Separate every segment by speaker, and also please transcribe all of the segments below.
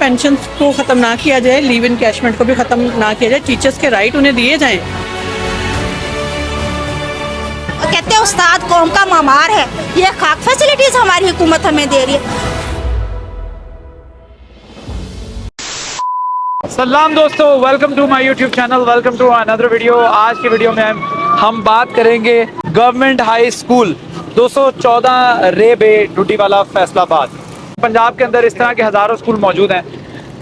Speaker 1: Pension को ख़त्म ना किया जाए, लीव इनकैशमेंट को भी ख़त्म ना किया जाए, टीचर्स के राइट उन्हें दिए जाएं।
Speaker 2: कहते हैं उस्ताद कौम का मामार है, ये खाक फैसिलिटीज हमारी हुकूमत हमें दे रही है।
Speaker 3: सलाम दोस्तों, welcome to my YouTube channel, welcome to another video. आज की वीडियो में हम बात करेंगे गवर्नमेंट हाई स्कूल 214 रे बे डूडीवाला फैसलाबाद। पंजाब के अंदर इस तरह के हज़ारों स्कूल मौजूद हैं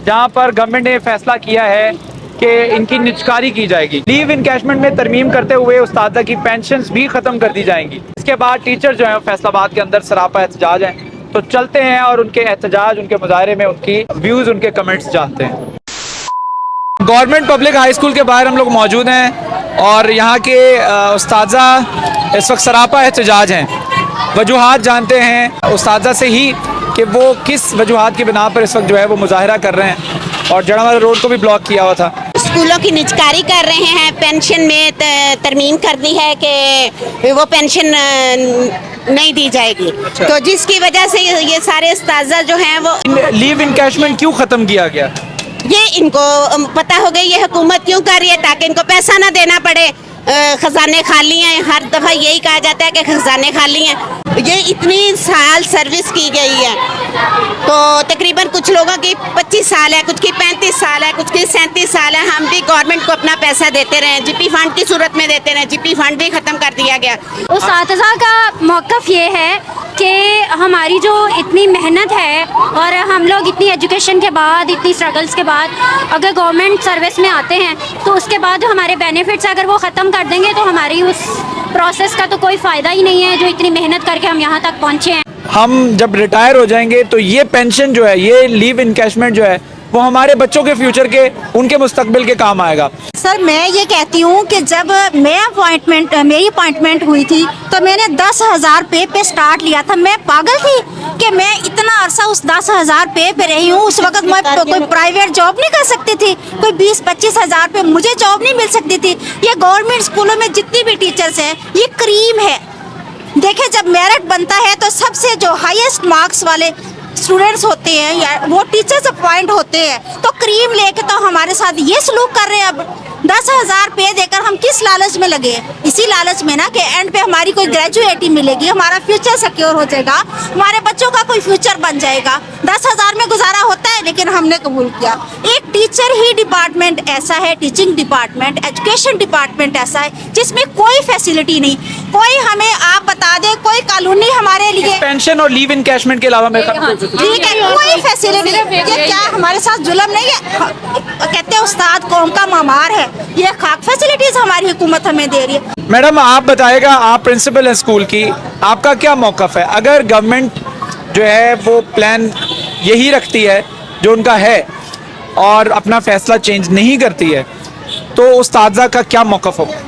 Speaker 3: जहां पर गवर्नमेंट ने फैसला किया है कि इनकी निजकारी की जाएगी। लीव इनकैशमेंट में तरमीम करते हुए उस्तादा की पेंशन्स भी ख़त्म कर दी जाएंगी। इसके बाद टीचर जो हैं फैसलाबाद के अंदर सरापा एहतजाज हैं, तो चलते हैं और उनके एहतजाज, उनके मुजाहरे में उनकी व्यूज़, उनके कमेंट्स जानते हैं। गवर्नमेंट पब्लिक हाई स्कूल के बाहर हम लोग मौजूद हैं और यहाँ के उस्तादा इस वक्त सरापा एहतजाज हैं। वजूहात जानते हैं उस्तादा से ही कि वो किस वजूहात की बिना पर इस वक्त जो है वो मुजाहरा कर रहे हैं, और जड़ावाला रोड को भी ब्लॉक किया हुआ था।
Speaker 2: स्कूलों की निजकारी कर रहे हैं, पेंशन में तरमीम कर दी है कि वो पेंशन नहीं दी जाएगी। तो जिसकी वजह से ये सारे उस्तादा जो हैं वो
Speaker 3: लीव इनकैशमेंट क्यों ख़त्म किया गया?
Speaker 2: ये इनको पता हो गई ये हुकूमत क्यों कर रही है, ताकि इनको पैसा ना देना पड़े। खजाने खाली हैं, हर दफ़ा यही कहा जाता है कि खजाने खाली हैं। ये इतनी साल सर्विस की गई है, तो तकरीबन कुछ लोगों की 25 साल है, कुछ की 35 साल है, कुछ की 37 साल है। हम भी गवर्नमेंट को अपना पैसा देते रहे, जीपी फंड की सूरत में देते रहे, जीपी फंड भी ख़त्म कर दिया गया।
Speaker 4: उस्तादा का मौक़िफ़ ये है कि हमारी जो इतनी मेहनत है और हम लोग इतनी एजुकेशन के बाद, इतनी स्ट्रगल्स के बाद अगर गवर्नमेंट सर्विस में आते हैं तो उसके बाद हमारे बेनिफिट्स अगर वो ख़त्म कर देंगे तो हमारी उस प्रोसेस का तो कोई फ़ायदा ही नहीं है जो इतनी मेहनत करके हम यहाँ तक पहुँचे हैं।
Speaker 3: हम जब रिटायर हो जाएंगे तो ये पेंशन जो है, ये लीव इनकैशमेंट जो है, वो हमारे बच्चों के फ्यूचर के, उनके मुस्तकबिल के काम आएगा।
Speaker 2: सर मैं ये कहती हूँ कि जब मेरी अपॉइंटमेंट हुई थी तो मैंने 10,000 पे स्टार्ट लिया था। मैं पागल थी कि मैं इतना अरसा उस 10,000 पे रही हूँ। उस वक्त मैं कोई प्राइवेट जॉब नहीं कर सकती थी, कोई 20-25 हज़ार पे मुझे जॉब नहीं मिल सकती थी। ये गवर्नमेंट स्कूलों में जितनी भी टीचर्स हैं ये क्रीम है। देखे जब मेरिट बनता है तो सबसे जो हाईएस्ट मार्क्स वाले स्टूडेंट्स होते हैं या वो टीचर्स अपॉइंट होते हैं, तो क्रीम लेके तो हमारे साथ ये सलूक कर रहे हैं। अब 10,000 पे देकर हम किस लालच में लगे? इसी लालच में ना कि एंड पे हमारी कोई ग्रेजुएटी मिलेगी, हमारा फ्यूचर सिक्योर हो जाएगा, हमारे बच्चों का कोई फ्यूचर बन जाएगा। 10,000 में गुजारा होता है, लेकिन हमने कबूल किया। एक टीचर ही डिपार्टमेंट ऐसा है, टीचिंग डिपार्टमेंट, एजुकेशन डिपार्टमेंट ऐसा है जिसमें कोई फैसिलिटी नहीं, कोई हमें आप बता दे कोई कानूनी हमारे लिए
Speaker 3: पेंशन और लीव इनकैशमेंट के अलावा
Speaker 2: ठीक है कोई फैसिलिटी। ये क्या हमारे साथ जुल्म नहीं है? कहते हैं उस्ताद कौम का मामार है, ये खाक फैसिलिटीज हमारी हुकूमत हमें दे रही है।
Speaker 3: मैडम आप बताएगा, आप प्रिंसिपल हैं स्कूल की, आपका क्या मौक़िफ़ है? अगर गवर्नमेंट जो है वो प्लान यही रखती है जो उनका है और अपना फैसला चेंज नहीं करती है, तो उस्तादा का क्या मौक़िफ़ होगा?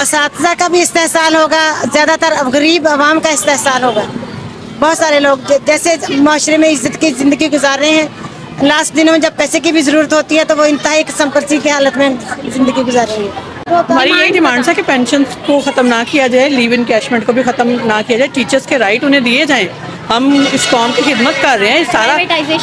Speaker 5: असातिज़ा का भी इस्तेहसाल होगा, ज़्यादातर गरीब आवाम का इस्तेहसाल होगा। बहुत सारे लोग जैसे माशरे में इज्जत की ज़िंदगी गुजार रहे हैं, लास्ट दिनों में जब पैसे की भी ज़रूरत होती है तो वो इंतहाई संपत्ति की हालत में ज़िंदगी गुजार रही है।
Speaker 1: हमारी यही डिमांड है कि पेंशन को ख़त्म ना किया जाए, लीव इनकैशमेंट को भी ख़त्म ना किया जाए, टीचर्स के राइट उन्हें दिए जाएं। हम इस कौम की खिदमत कर रहे हैं, सारा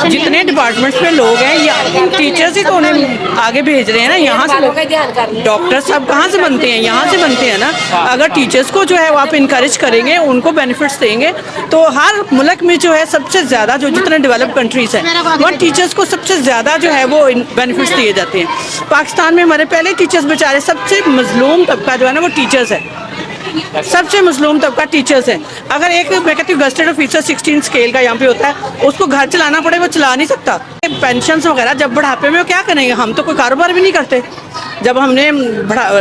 Speaker 1: जितने डिपार्टमेंट्स में लोग हैं या टीचर्स ही तो उन्हें आगे भेज रहे हैं ना। यहाँ से डॉक्टर सब कहाँ से बनते हैं? यहाँ से बनते हैं ना। अगर टीचर्स को जो है वो आप इनकरेज करेंगे, उनको बेनिफिट्स देंगे, तो हर मुल्क में जो है सबसे ज़्यादा जो जितने डेवलप कंट्रीज़ हैं वहाँ टीचर्स को सबसे ज़्यादा जो है वो बेनिफिट्स दिए जाते हैं। पाकिस्तान में हमारे पहले टीचर्स बेचारे, सबसे मजलूम तबका जो है ना वो टीचर्स है, सबसे मजलूम तबका टीचर्स है। अगर एक मैं कहती हूँ गस्टेड ऑफिसर 16 स्केल का यहाँ पे होता है, उसको घर चलाना पड़े, वो चला नहीं सकता। पेंशन वगैरह जब बुढ़ापे में वो क्या करेंगे? हम तो कोई कारोबार भी नहीं करते। जब हमने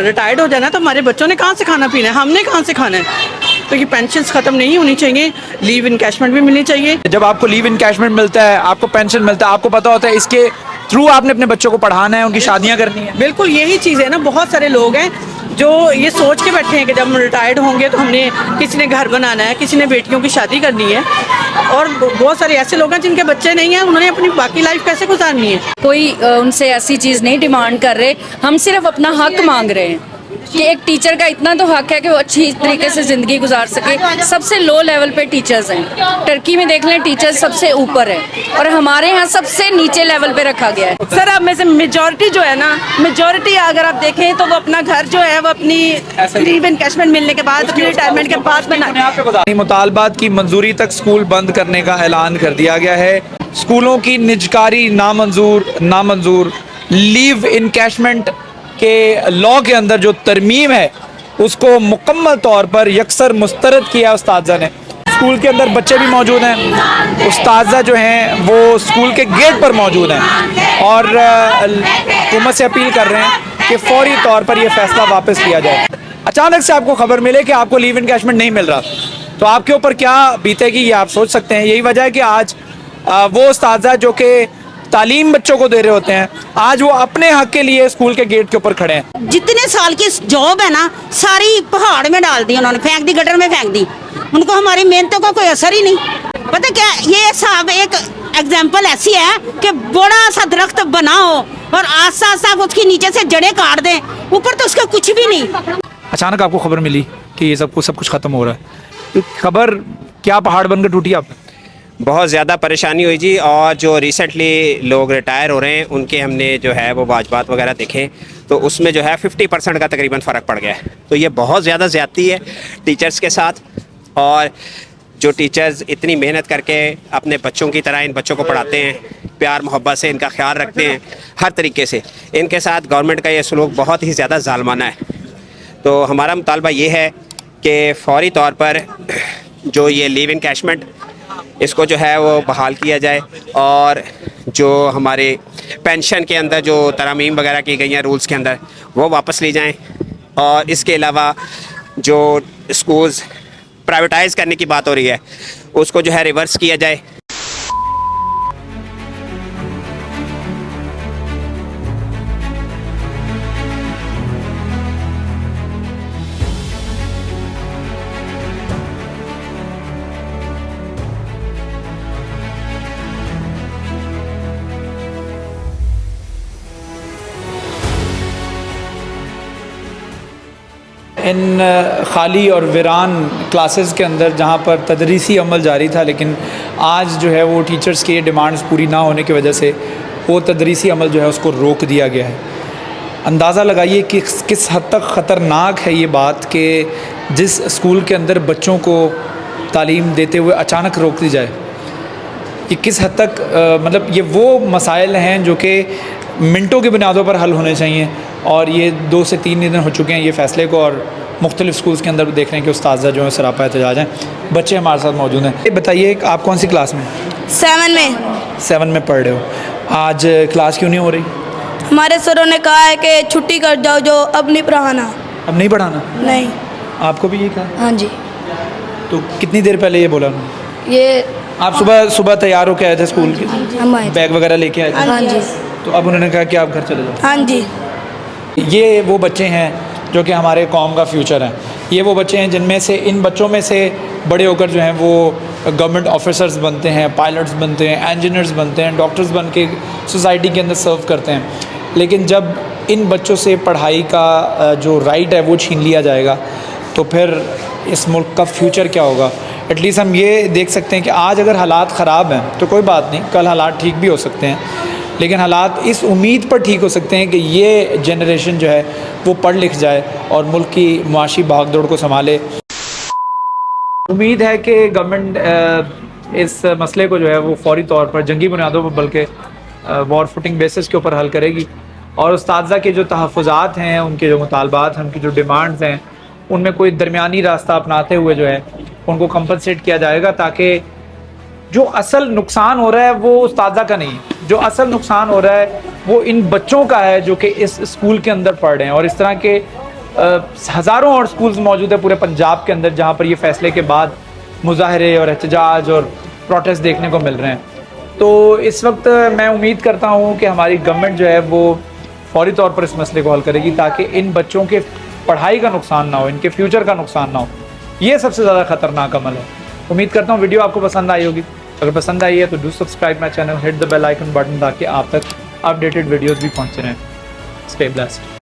Speaker 1: रिटायर्ड हो जाना तो हमारे बच्चों ने कहाँ से खाना पीना है, हमने कहाँ से खाना है? तो ये पेंशन ख़त्म नहीं होनी चाहिए, लीव इनकैशमेंट भी मिलनी चाहिए।
Speaker 3: जब आपको लीव इनकैशमेंट मिलता है, आपको पेंशन मिलता है, आपको पता होता है इसके थ्रू आपने अपने बच्चों को पढ़ाना है, उनकी शादियाँ करनी है।
Speaker 1: बिल्कुल यही चीज़ है ना। बहुत सारे लोग हैं जो ये सोच के बैठे हैं कि जब हम रिटायर्ड होंगे तो हमने, किसी ने घर बनाना है, किसी ने बेटियों की शादी करनी है, और बहुत सारे ऐसे लोग हैं जिनके बच्चे नहीं हैं, उन्होंने अपनी बाकी लाइफ कैसे गुजारनी है।
Speaker 6: कोई उनसे ऐसी चीज़ नहीं डिमांड कर रहे, हम सिर्फ अपना हक मांग रहे हैं। कि एक टीचर का इतना तो हक है कि वो अच्छी तरीके से ज़िंदगी गुजार सके। सबसे लो लेवल पे टीचर्स हैं। टर्की में देख लें टीचर्स सबसे ऊपर है और हमारे यहाँ सबसे नीचे लेवल पे रखा गया है।
Speaker 7: सर अब में से मेजॉरिटी जो है ना, मेजॉरिटी अगर आप देखें तो वो अपना घर जो है वो अपनी लीव एनकैशमेंट मिलने के बाद, अपनी रिटायरमेंट के बाद बना।
Speaker 3: मुतालबात की मंजूरी तक स्कूल बंद करने का ऐलान कर दिया गया है। स्कूलों की निजकारी नामंजूर लीव इनकैशमेंट के लॉ के अंदर जो तरमीम है उसको मुकम्मल तौर पर यकसर मुस्तरद किया उस्तादा ने। स्कूल के अंदर बच्चे भी मौजूद हैं, उस्तादा जो हैं वो स्कूल के गेट पर मौजूद हैं और हुकूमत से अपील कर रहे हैं कि फौरी तौर पर यह फैसला वापस लिया जाए। अचानक से आपको खबर मिले कि आपको लीव इनकैशमेंट नहीं मिल रहा तो आपके ऊपर क्या बीतेगी ये आप सोच सकते हैं। यही वजह है कि आज वो उस्तादा जो कि तालीम बच्चों को दे रहे होते हैं, आज वो अपने हक के लिए स्कूल के गेट के ऊपर खड़े हैं।
Speaker 8: जितने साल की जॉब है ना सारी पहाड़ में डाल दी उन्होंने, फेंक दी, गटर में फेंक दी। उनको हमारी मेहनतों का कोई असर ही नहीं। पता क्या, ये साहब एक एग्जाम्पल ऐसी है कि बड़ा सा दरख्त बनाओ और आस्ता आस्ता उसकी नीचे से जड़ें काट दें, ऊपर तो उसका कुछ भी नहीं।
Speaker 3: अचानक आपको खबर मिली कि ये सब कुछ ख़त्म हो रहा है, तो खबर क्या पहाड़ बनकर टूटी आप?
Speaker 9: बहुत ज़्यादा परेशानी हुई जी। और जो रिसेंटली लोग रिटायर हो रहे हैं उनके हमने जो है वो वाजबात वगैरह देखे तो उसमें जो है 50% का तकरीबन फ़र्क पड़ गया है। तो ये बहुत ज़्यादा ज़्यादती है टीचर्स के साथ। और जो टीचर्स इतनी मेहनत करके अपने बच्चों की तरह इन बच्चों को पढ़ाते हैं, प्यार मोहब्बत से इनका ख्याल रखते हैं हर तरीके से, इनके साथ गवर्नमेंट का ये सलूक बहुत ही ज़्यादा ज़ालमाना है। तो हमारा मुतालबा ये है कि फ़ौरी तौर पर जो ये लीव इनकैशमेंट इसको जो है वो बहाल किया जाए और जो हमारे पेंशन के अंदर जो तरमीम वगैरह की गई हैं रूल्स के अंदर वो वापस ली जाएं। और इसके अलावा जो स्कूल्स प्राइवेटाइज़ करने की बात हो रही है उसको जो है रिवर्स किया जाए।
Speaker 3: इन खाली और वीरान क्लासेस के अंदर जहाँ पर तदरीसी अमल जारी था, लेकिन आज जो है वो टीचर्स की डिमांड्स पूरी ना होने की वजह से वो तदरीसी अमल जो है उसको रोक दिया गया है। अंदाज़ा लगाइए कि किस हद तक ख़तरनाक है ये बात कि जिस स्कूल के अंदर बच्चों को तालीम देते हुए अचानक रोक दी जाए। ये किस हद तक मतलब ये वो मसाइल हैं जो कि मिनटों की बुनियादों पर हल होने चाहिए और ये 2 से 3 दिन हो चुके हैं ये फ़ैसले को और मुख्तलिफ़ स्कूल्स के अंदर देख रहे हैं कि उस्ताद जो है सरापा एहतजाज हैं। बच्चे हमारे साथ मौजूद हैं। ये बताइए आप कौन सी क्लास में?
Speaker 10: 7
Speaker 3: में पढ़ रहे हो। आज क्लास क्यों नहीं हो रही?
Speaker 10: हमारे सरों ने कहा है कि छुट्टी कर जाओ, जो अब नहीं पढ़ाना।
Speaker 3: अब नहीं पढ़ाना?
Speaker 10: नहीं।
Speaker 3: आपको भी ये कहा?
Speaker 10: हाँ जी।
Speaker 3: तो कितनी देर पहले ये बोला उन्होंने?
Speaker 10: ये
Speaker 3: आप सुबह तैयार होकर आए थे स्कूल के, बैग वगैरह लेके आए थे?
Speaker 10: हाँ जी।
Speaker 3: तो अब उन्होंने कहा कि आप घर चले जाओ?
Speaker 10: हाँ जी।
Speaker 3: ये वो बच्चे हैं जो कि हमारे कौम का फ्यूचर हैं। ये वो बच्चे हैं जिनमें से इन बच्चों में से बड़े होकर जो हैं वो गवर्नमेंट ऑफिसर्स बनते हैं, पायलट्स बनते हैं, इंजीनियर्स बनते हैं, डॉक्टर्स बन के सोसाइटी के अंदर सर्व करते हैं। लेकिन जब इन बच्चों से पढ़ाई का जो राइट है वो छीन लिया जाएगा तो फिर इस मुल्क का फ्यूचर क्या होगा? एटलीस्ट हम ये देख सकते हैं कि आज अगर हालात ख़राब हैं तो कोई बात नहीं, कल हालात ठीक भी हो सकते हैं, लेकिन हालात इस उम्मीद पर ठीक हो सकते हैं कि ये जनरेशन जो है वो पढ़ लिख जाए और मुल्क की मुआशी भागदौड़ को संभाले। उम्मीद है कि गवर्नमेंट इस मसले को जो है वो फौरी तौर पर जंगी बुनियादों पर बल्कि वॉर फुटिंग बेसिस के ऊपर हल करेगी और उस्तादा के जो तहफ़्फ़ुज़ात हैं, उनके जो मुतालबात हैं, उनकी जो डिमांड्स हैं, उनमें कोई दरमियानी रास्ता अपनाते हुए जो है उनको कंपनसेट किया जाएगा ताकि जो असल नुकसान हो रहा है वो उस्तादा का नहीं है, जो असल नुकसान हो रहा है वो इन बच्चों का है जो कि इस स्कूल के अंदर पढ़ रहे हैं। और इस तरह के हज़ारों और स्कूल्स मौजूद है पूरे पंजाब के अंदर जहाँ पर ये फ़ैसले के बाद मुजाहरे और एहतजाज और प्रोटेस्ट देखने को मिल रहे हैं। तो इस वक्त मैं उम्मीद करता हूँ कि हमारी गवर्नमेंट जो है वो फौरी तौर पर इस मसले को हल करेगी ताकि इन बच्चों के पढ़ाई का नुकसान ना हो, इनके फ्यूचर का नुकसान ना हो। ये सबसे ज़्यादा ख़तरनाक अमल है। उम्मीद करता हूँ वीडियो आपको पसंद आई होगी। अगर पसंद आई है तो do subscribe my channel, hit the bell icon button ताकि आप तक अपडेटेड वीडियोज़ भी पहुँच रहे हैं। Stay blessed.